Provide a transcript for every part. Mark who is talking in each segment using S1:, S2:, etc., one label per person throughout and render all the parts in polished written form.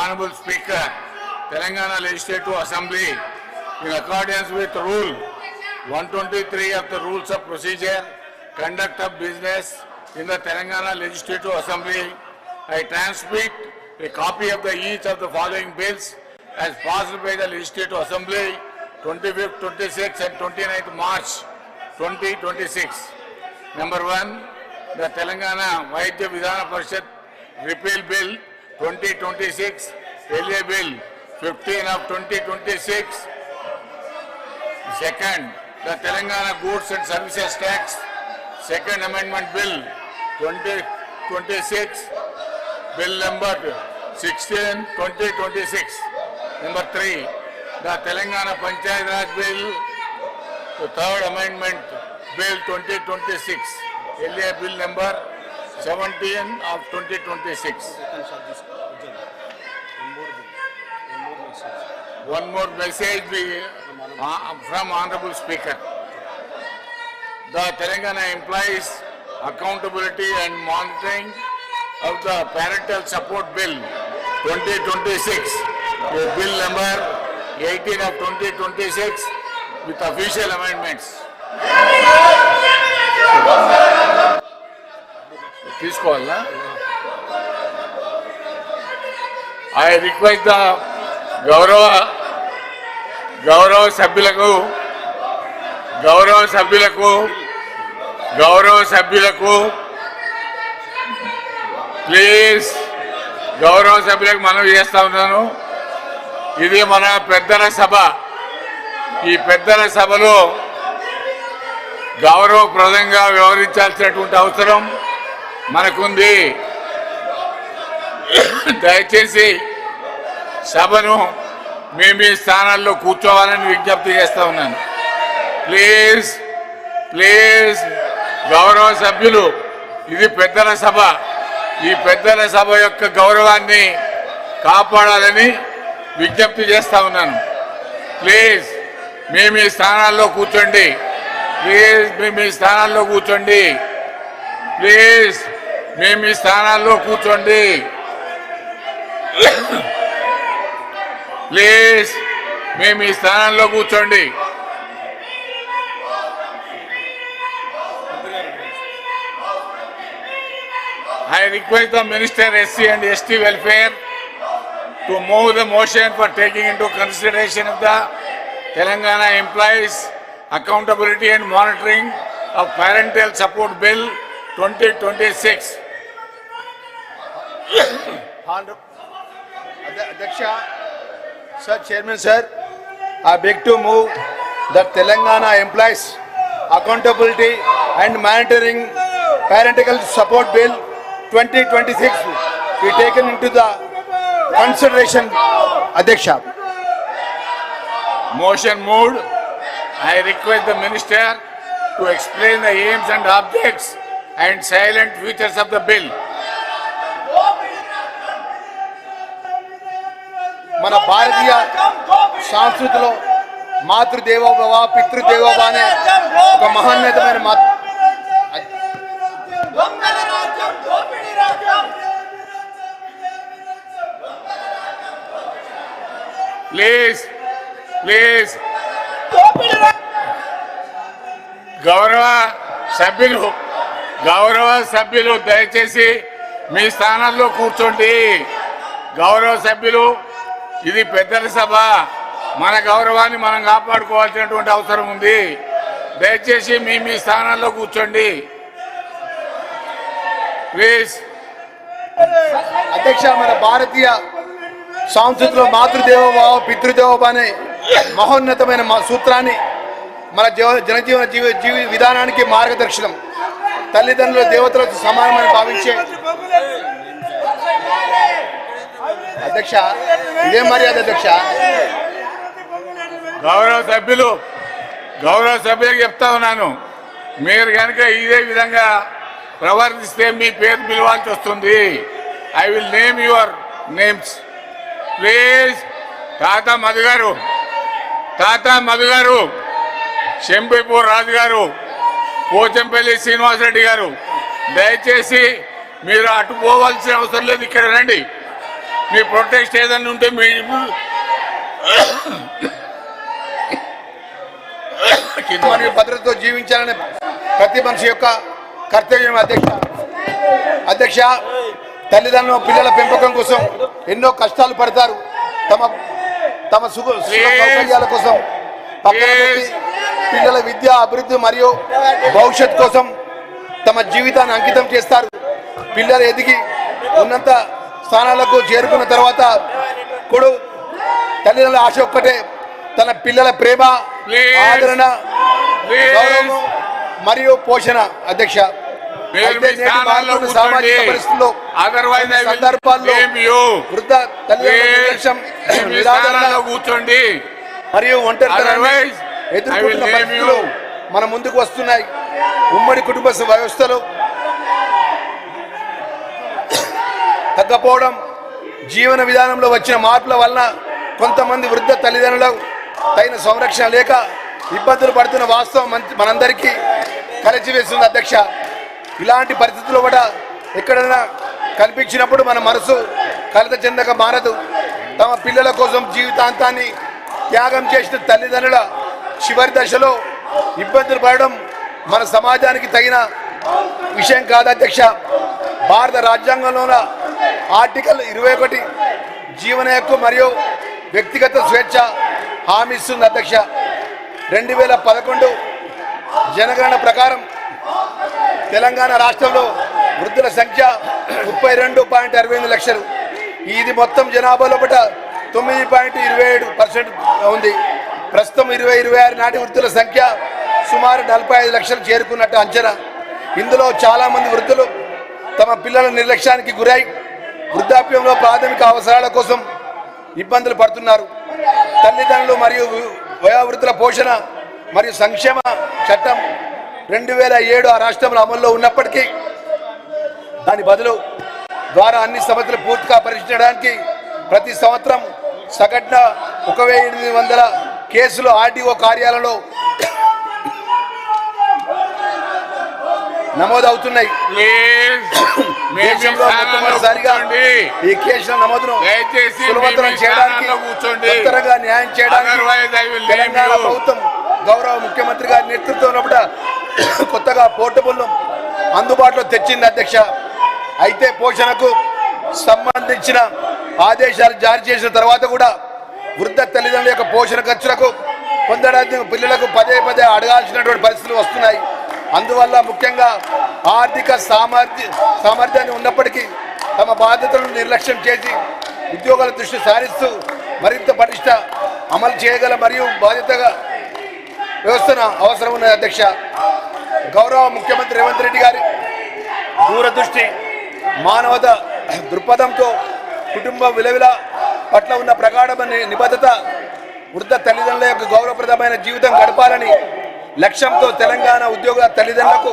S1: Honorable Speaker, Telangana Legislative Assembly, in accordance with Rule 123 of the Rules of Procedure, Conduct of Business in the Telangana Legislative Assembly, I transmit a copy of each of the following bills as passed by the Legislative Assembly 25th, 26th and 29th March 2026. Number 1, the Telangana Vaidya Vidhana Parishad Repeal Bill 2026, LA Bill 15 of 2026. Second, the Telangana Goods and Services Tax Second Amendment Bill 2026, Bill number 16, 2026. Number 3, the Telangana Panchayat Raj Bill, the Third Amendment Bill 2026, LA Bill number 17 of 2026. One more message from Honorable Speaker. The Telangana Employees Accountability and Monitoring of the Parental Support Bill 2026, Bill number 18 of 2026 with official amendments. I request the గౌరవ సభ్యులకు please గౌరవ సభ్యులకు మనవి చేస్తా ఉన్నాను. ఇది మన పెద్దల సభ. ఈ పెద్దల సభలో గౌరవప్రదంగా వ్యవహరించాల్సినటువంటి అవసరం మనకుంది. దయచేసి సభను మీ స్థానాల్లో కూర్చోవాలని విజ్ఞప్తి చేస్తా ఉన్నాను. ప్లీజ్ గౌరవ సభ్యులు, ఇది పెద్దల సభ. ఈ పెద్దల సభ యొక్క గౌరవాన్ని కాపాడాలని విజ్ఞప్తి చేస్తా ఉన్నాను. ప్లీజ్ మీ స్థానాల్లో కూర్చోండి. మీ స్థానాల్లో కూర్చోండి. ప్లీజ్ మీ స్థానాల్లో కూర్చోండి. ప్లీజ్ మీ స్థానంలో కూర్చోండి. I request the Minister SC and ST Welfare to move the motion for taking into consideration of the Telangana Employees Accountability and Monitoring of Parental Support Bill 2026.
S2: Adyaksha, Sir, Chairman Sir, I beg to move that Telangana Employees Accountability and Monitoring Parental Support Bill 2026 be taken into the consideration. Adyaksha.
S1: Motion moved. I request the Minister to explain the aims and objects and salient features of the bill.
S2: మన భారతీయ సంస్కృతిలో మాతృదేవోభవ పితృదేవోభవ అనే ఒక మహోన్నతమైన
S1: please గౌరవ సభ్యులు దయచేసి మీ స్థానాల్లో కూర్చోండి. గౌరవ సభ్యులు, ఇది పెద్దల సభ. మన గౌరవాన్ని మనం కాపాడుకోవాల్సినటువంటి అవసరం ఉంది. దయచేసి మీ స్థానాల్లో కూర్చోండి. ప్లీజ్.
S2: అధ్యక్ష, మన భారతీయ సంస్కృతిలో మాతృదేవోభవ పితృదేవోభవ అనే మహోన్నతమైన సూత్రాన్ని మన జనజీవన జీవి విధానానికి మార్గదర్శనం. తల్లిదండ్రుల దేవతలకు సమానమని భావించే అధ్యక్ష, ఇదే మర్యాద అధ్యక్ష.
S1: గౌరవ సభ్యులకు చెప్తా ఉన్నాను, మీరు కనుక ఇదే విధంగా ప్రవర్తిస్తే మీ పేరు పిలవాల్సి వస్తుంది. I will name your names. Please. తాత మధు గారు, శంపేపూర్ రాజు గారు, పోచంపల్లి శ్రీనివాసరెడ్డి గారు, దయచేసి మీరు అటు పోవాల్సిన అవసరం లేదు, ఇక్కడ రండి. మీ ప్రొటెస్ట్ ఏదైనా ఉంటే మీ
S2: మరియు భద్రతతో జీవించాలని ప్రతి మనిషి యొక్క కర్తవ్యం. అధ్యక్ష తల్లిదండ్రులు పిల్లల పెంపకం కోసం ఎన్నో కష్టాలు పడతారు. తమ సుఖ సౌకర్యాల కోసం పక్కన పెట్టి పిల్లల విద్య అభివృద్ధి మరియు భవిష్యత్ కోసం తమ జీవితాన్ని అంకితం చేస్తారు. పిల్లలు ఎదిగి ఉన్నత స్థానాలకు చేరుకున్న తర్వాత కూడా తల్లిదండ్రుల ఆశ ఒక్కటే తన పిల్లల ప్రేమ, ఆదరణ, గౌరవం మరియు పోషణ. అధ్యక్ష సామాజిక పరిస్థితుల్లో సందర్భాల్లో వృద్ధ తల్లిదండ్రుల కూర్చోండి మరియు ఒంటరితనాన్ని ఎదుర్కొంటున్న పరిస్థితులు మన ముందుకు వస్తున్నాయి. ఉమ్మడి కుటుంబ వ్యవస్థలు తగ్గపోవడం, జీవన విధానంలో వచ్చిన మార్పుల వలన కొంతమంది వృద్ధ తల్లిదండ్రులకు తగిన సంరక్షణ లేక ఇబ్బందులు పడుతున్న వాస్తవం మనందరికీ కలిసివేస్తుంది. అధ్యక్ష ఇలాంటి పరిస్థితుల్లో కూడా ఎక్కడైనా కనిపించినప్పుడు మన మనసు కలత చెందక మారదు. తమ పిల్లల కోసం జీవితాంతాన్ని త్యాగం చేసిన తల్లిదండ్రుల చివరి దశలో ఇబ్బందులు పడడం మన సమాజానికి తగిన విషయం కాదు. అధ్యక్ష భారత రాజ్యాంగంలోన ఆర్టికల్ 21 జీవన హక్కు మరియు వ్యక్తిగత స్వేచ్ఛ హామీ ఇస్తుంది. అధ్యక్ష 2011 జనగణన ప్రకారం తెలంగాణ రాష్ట్రంలో వృద్ధుల సంఖ్య 32.68 లక్షలు. ఇది మొత్తం జనాభాలో 9.27% ఉంది. ప్రస్తుతం 2026 నాటి వృద్ధుల సంఖ్య సుమారు 45 లక్షలు చేరుకున్నట్టు అంచనా. ఇందులో చాలామంది వృద్ధులు తమ పిల్లల నిర్లక్ష్యానికి గురై వృద్ధాప్యంలో ప్రాథమిక అవసరాల కోసం ఇబ్బందులు పడుతున్నారు. తల్లిదండ్రులు మరియు వయోవృద్ధుల పోషణ మరియు సంక్షేమ చట్టం 2007 ఆ రాష్ట్రంలో అమల్లో ఉన్నప్పటికీ దాని బదులు ద్వారా అన్ని సమస్యలు పూర్తిగా పరిష్కరించడానికి ప్రతి సంవత్సరం సగటున 1800 కేసులు ఆర్డీఓ కార్యాలయంలో నమోదవుతున్నాయి. దేశంలో మొట్టమొదటిసారిగా ఈ కేసుల నమోదును సులభతరం చేయడానికి, ఉత్తరంగా న్యాయం చేయడానికి తెలంగాణ ప్రభుత్వం గౌరవ ముఖ్యమంత్రి గారి నేతృత్వంలో కొత్తగా పోర్టబుల్ అందుబాటులో తెచ్చింది. అధ్యక్ష అయితే పోషణకు సంబంధించిన ఆదేశాలు జారీ చేసిన తర్వాత కూడా వృద్ధ తల్లిదండ్రుల యొక్క పోషణ ఖర్చులకు పొందడానికి పిల్లలకు పదే అడగాల్సినటువంటి పరిస్థితులు వస్తున్నాయి. అందువల్ల ముఖ్యంగా ఆర్థిక సామర్థ్యాన్ని ఉన్నప్పటికీ తమ బాధ్యతలను నిర్లక్ష్యం చేసి ఉద్యోగాల దృష్టి సారిస్తూ మరింత పటిష్ట అమలు చేయగల మరియు బాధ్యతగా వ్యవస్థను అవసరం ఉన్నది. అధ్యక్ష గౌరవ ముఖ్యమంత్రి రేవంత్ రెడ్డి గారి దూరదృష్టి, మానవత దృక్పథంతో కుటుంబ విలువల పట్ల ఉన్న ప్రగాఢమైన నిబద్ధత వృద్ధ తల్లిదండ్రుల యొక్క గౌరవప్రదమైన జీవితం గడపాలని లక్ష్యంతో తెలంగాణ ఉద్యోగుల తల్లిదండ్రులకు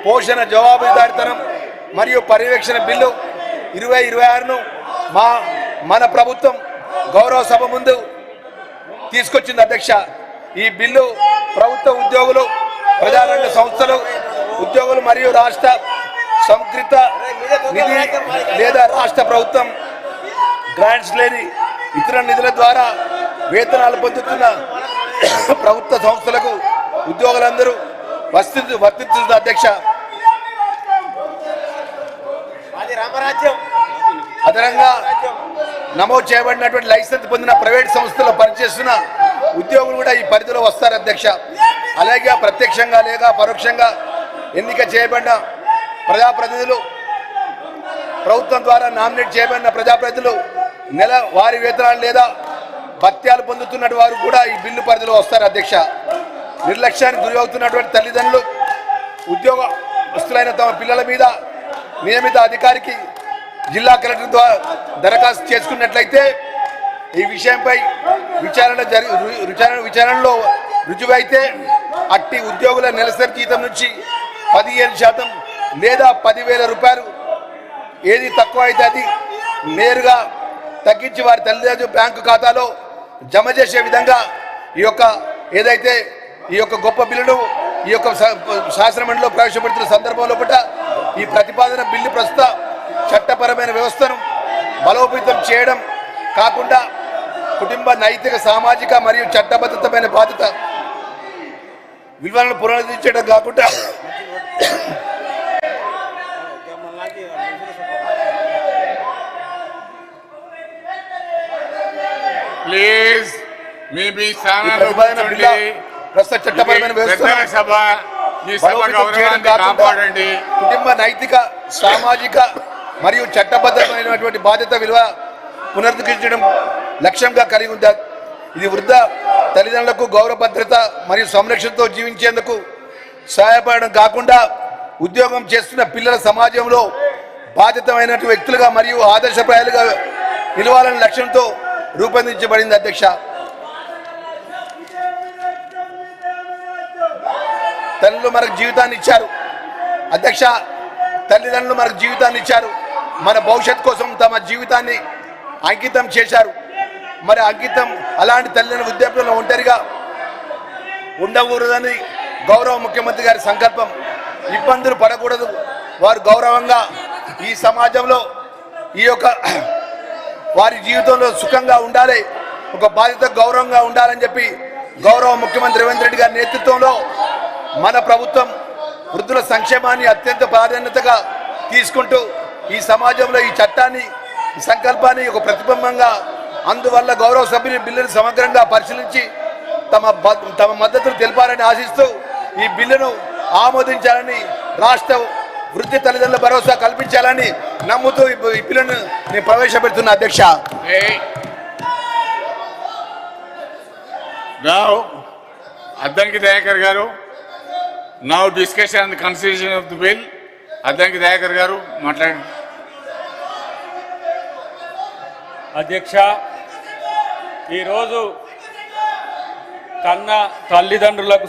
S2: పోషణ జవాబుదారీతనం మరియు పర్యవేక్షణ బిల్లు 2026ను మన ప్రభుత్వం గౌరవ సభ ముందు తీసుకొచ్చింది. అధ్యక్ష ఈ బిల్లు ప్రభుత్వ ఉద్యోగులు, ప్రజారంగ సంస్థలు, ఉద్యోగులు మరియు రాష్ట్ర సంకృత నిధి లేదా రాష్ట్ర ప్రభుత్వం గ్రాంట్స్ లేని ఇతర నిధుల ద్వారా వేతనాలు పొందుతున్న ప్రభుత్వ సంస్థలకు ఉద్యోగులందరూ వర్తిస్తుంది. అధ్యక్ష అదనంగా నమోదు చేయబడినటువంటి లైసెన్స్ పొందిన ప్రైవేట్ సంస్థల్లో పనిచేస్తున్న ఉద్యోగులు కూడా ఈ పరిధిలో వస్తారు. అధ్యక్ష అలాగే ప్రత్యక్షంగా లేదా పరోక్షంగా ఎన్నిక చేయబడిన ప్రజాప్రతినిధులు, ప్రభుత్వం ద్వారా నామినేట్ చేయబడిన ప్రజాప్రతినిధులు నెల వారి వేతనాలు లేదా భత్యాలు పొందుతున్న వారు కూడా ఈ బిల్లు పరిధిలో వస్తారు. అధ్యక్ష నిర్లక్ష్యానికి గురి అవుతున్నటువంటి తల్లిదండ్రులు ఉద్యోగస్తులైన తమ పిల్లల మీద నియమిత అధికారికి జిల్లా కలెక్టర్ ద్వారా దరఖాస్తు చేసుకున్నట్లయితే ఈ విషయంపై విచారణలో రుజువైతే అట్టి ఉద్యోగుల నెలసరి జీతం నుంచి 15% లేదా 10,000 రూపాయలు ఏది తక్కువ అయితే అది నేరుగా తగ్గించి వారి తల్లిదండ్రుల బ్యాంకు ఖాతాలో జమ చేసే విధంగా ఏదైతే ఈ యొక్క గొప్ప బిల్లును ఈ యొక్క శాసనమండలిలో ప్రవేశపెడుతున్న సందర్భంలో ఈ ప్రతిపాదన బిల్లు ప్రస్తుత చట్టపరమైన వ్యవస్థను బలోపేతం చేయడం కాకుండా కుటుంబ నైతిక సామాజిక మరియు చట్టబద్ధమైన బాధ్యత విలువలను పునరుద్ధరించడం కాకుండా
S1: ప్లీజ్ మీ
S2: ఈ
S1: స్థానాల్లో
S2: ప్రతిపాదన బిల్ల
S1: కూర్చోండి.
S2: ప్రస్తుత చట్టపరమైన వ్యవస్థ
S1: పెద్దల సభ ఈ సభ
S2: బలోపేతం చేయడం
S1: గౌరవాన్ని
S2: కాకుండా
S1: కాపాడండి.
S2: కుటుంబ నైతిక సామాజిక మరియు చట్టబద్ధమైనటువంటి బాధ్యత విలువ పునరుద్ధరించడం లక్ష్యంగా కలిగి ఉంది. ఇది వృద్ధ తల్లిదండ్రులకు గౌరవ భద్రత మరియు సంరక్షణతో జీవించేందుకు సహాయపడడం కాకుండా ఉద్యోగం చేస్తున్న పిల్లల సమాజంలో బాధ్యతమైన వ్యక్తులుగా మరియు ఆదర్శప్రాయాలుగా నిలవాలనే లక్ష్యంతో రూపొందించబడింది. అధ్యక్ష, తల్లులు మనకు జీవితాన్ని ఇచ్చారు. అధ్యక్ష, తల్లిదండ్రులు మనకు జీవితాన్ని ఇచ్చారు. మన భవిష్యత్ కోసం తమ జీవితాన్ని అంకితం చేశారు. మరి అంకితం అలాంటి తల్లిదండ్రుల వృద్ధాప్యంలో ఒంటరిగా ఉండకూడదని గౌరవ ముఖ్యమంత్రి గారి సంకల్పం. ఇబ్బందులు పడకూడదు, వారు గౌరవంగా ఈ సమాజంలో ఈ యొక్క వారి జీవితంలో సుఖంగా ఉండాలి, ఒక బాధ్యత గౌరవంగా ఉండాలని చెప్పి గౌరవ ముఖ్యమంత్రి రేవంత్ రెడ్డి గారి నేతృత్వంలో మన ప్రభుత్వం వృద్ధుల సంక్షేమాన్ని అత్యంత ప్రాధాన్యతగా తీసుకుంటూ ఈ సమాజంలో ఈ చట్టాన్ని ఈ సంకల్పాన్ని ఒక ప్రతిబింబంగా అందువల్ల గౌరవ సభ్యులు బిల్లును సమగ్రంగా పరిశీలించి తమ మద్దతును తెలిపారని ఆశిస్తూ ఈ బిల్లును ఆమోదించాలని, రాష్ట్ర వృద్ధి తల్లిదండ్రుల భరోసా కల్పించాలని నమ్ముతూ ఈ బిల్లును నేను ప్రవేశపెడుతున్నా. అధ్యక్ష,
S1: Now, Addanki Dayakar garu, now discussion on the consideration of the bill. Addanki Dayakar garu, మాట్లాడండి.
S3: అధ్యక్ష, ఈరోజు కన్న తల్లిదండ్రులకు